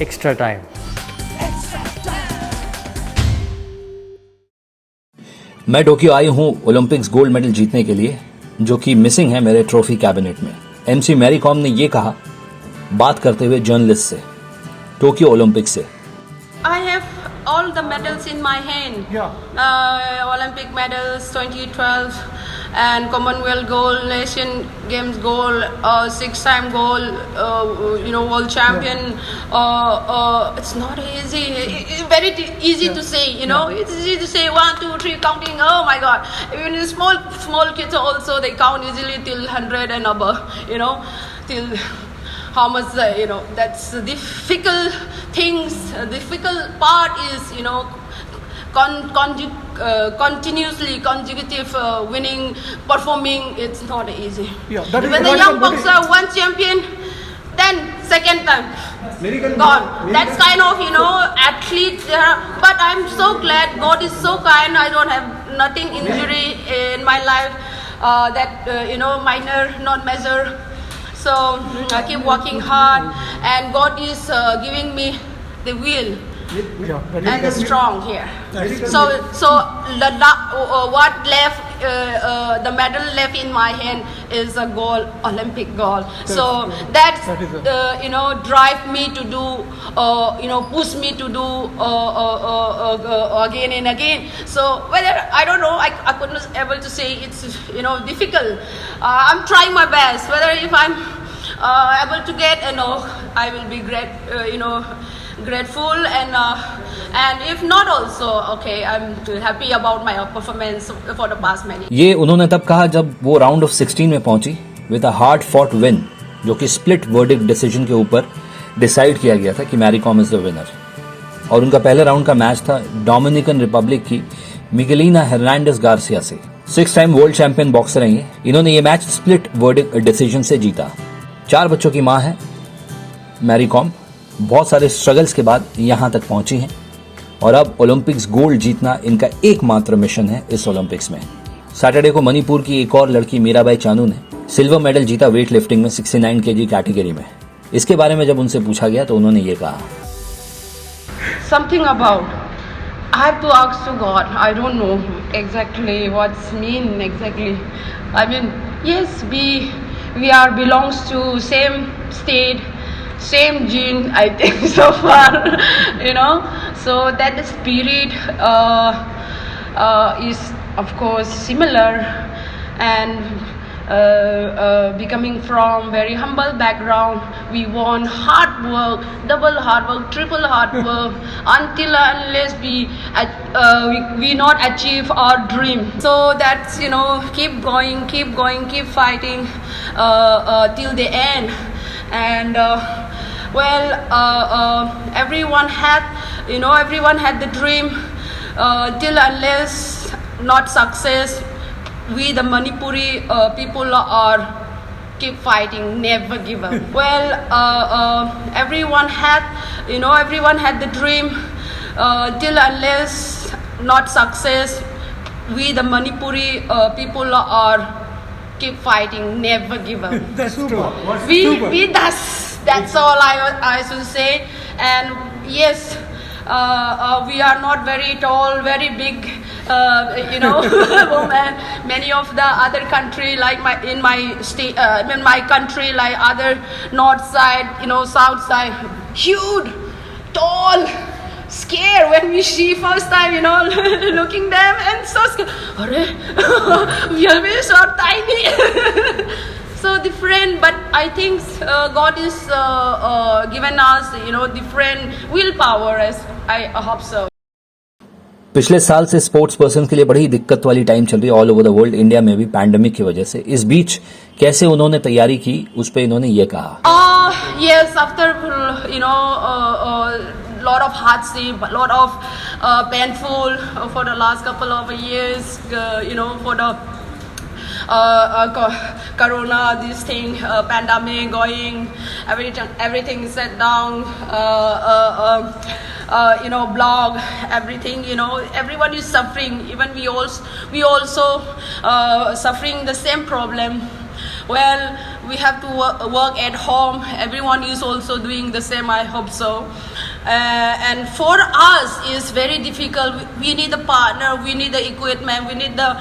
extra time. मैं Tokyo आई हूं Olympics gold medal जीतने के लिए, जो कि मिसिंग है मेरे ट्रॉफी कैबिनेट में। एमसी मैरी कॉम ने ये कहा बात करते हुए जर्नलिस्ट से, टोक्यो ओलंपिक से। I have all the medals in my hand. Olympic medals 2012 and Commonwealth gold, Asian Games gold, 6-time gold, world champion. It's not easy. It's very easy to say, It's easy to say 1, 2, 3 counting. Oh my God! Even the small kids also, they count easily till 100 and above. Till how much that's the difficult things. Difficult part is continuously consecutive winning, performing. It's not easy. When the young boxer one champion, then second time gone. That's kind of athlete. But I'm so glad God is so kind. I don't have nothing injury in my life. That minor, not major. So I keep working hard, and God is giving me the will and the strong here. So what left, the medal left in my hand is a gold, Olympic gold. So that's drive me to do, push me to do again and again. So whether I don't know, I couldn't able to say it's difficult. I'm trying my best. Whether if I'm able to get, I will be grateful, and if not also, okay, I'm happy about my performance for the past many. ये उन्होंने तब कहा जब वो round of 16 में पहुंची with a hard fought win, जो कि स्प्लिट वर्डिक्ट डिसीजन के ऊपर डिसाइड किया गया था कि Mary Kom is the winner. और उनका पहले राउंड का मैच था डोमिनिकन रिपब्लिक की मिगेलिना हर्नांडेज गार्सिया से। 6-टाइम वर्ल्ड चैंपियन बॉक्सर हैं ये। इन्होंने ये मैच स्प्लिट वर्डिक्ट डिसीजन से जीता। 4 बच्चों की मां है मैरी कॉम। बहुत सारे स्ट्रगल्स के बाद यहां तक पहुंची हैं और अब ओलंपिक्स गोल्ड जीतना इनका एकमात्र मिशन है इस ओलंपिक्स में। सैटरडे को मणिपुर की एक और लड़की मीराबाई चानू ने सिल्वर मेडल जीता वेट लिफ्टिंग में 69 केजी कैटेगरी में। इसके बारे में जब उनसे पूछा गया तो उन्होंने ये कहा, Something about, I have to ask to God. I don't know exactly what's mean exactly. I mean, yes, we are belongs to same state, same gene, I think so far, so that the spirit is of course similar, and becoming from very humble background, we want hard work, double hard work, triple hard work until unless we not achieve our dream. So that's keep going, keep fighting till the end. And everyone had the dream, till unless not success, we the Manipuri people are keep fighting, never give up. Everyone had the dream, till unless not success, we the Manipuri people are keep fighting, never give up. That's super. That's all I should say. And yes, we are not very tall, very big, woman. Many of the other country, like in my state, in my country, like other north side, south side, huge, tall, scared when we see first time, looking them and so scared. We are very so tiny. So different, but I think God is given us, different willpower, as I hope so. पिछले साल से sports person के लिए बड़ी दिक्कत वाली time चल रही है all over the world, India में भी पैंडेमिक की वजह से। इस बीच कैसे उन्होंने तैयारी की, उस पे इन्होंने ये कहा, yes, after lot of hardship, lot of painful for the last couple of years, for the corona, this thing, pandemic going, everything set down, blog, everything, everyone is suffering. Even we also suffering the same problem. Well, we have to work at home. Everyone is also doing the same, I hope so. And for us it's very difficult. We need a partner, we need the equipment, we need the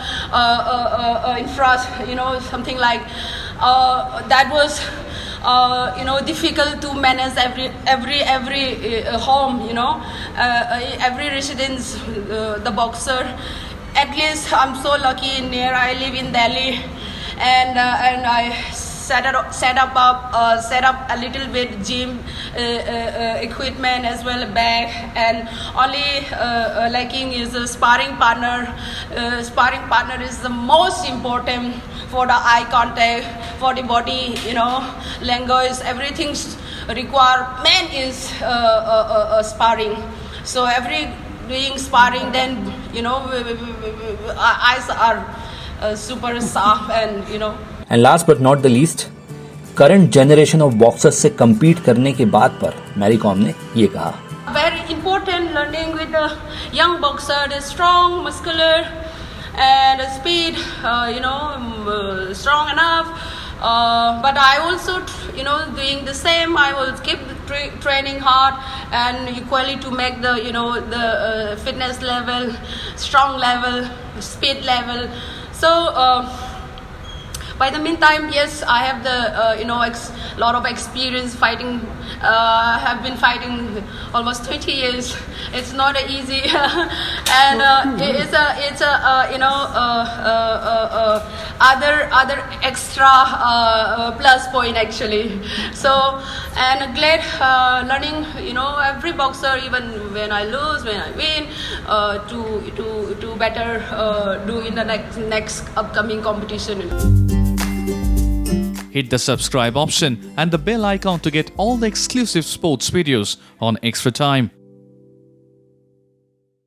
infrastructure, something like that was difficult to manage every home, every residence, the boxer. At least I'm so lucky in here. I live in Delhi, and I set up a little bit gym equipment as well, a bag, and only lacking is a sparring partner. Sparring partner is the most important for the eye contact, for the body, language, everything require. Man is sparring. So every doing sparring, then eyes are super soft, and and last but not the least, current generation of boxers से compete करने के बाद पर Mary com ने ये कहा, very important learning with the young boxer, the strong, muscular, and the speed, strong enough. But I also, doing the same. I will keep training hard and equally to make the fitness level, strong level, speed level. So by the meantime, yes, I have the lot of experience fighting. Have been fighting almost 20 years. It's not easy, and it's a other extra plus point actually. So, and glad learning, every boxer, even when I lose, when I win, to better do in the next upcoming competition. Hit the subscribe option and the bell icon to get all the exclusive sports videos on Extra Time.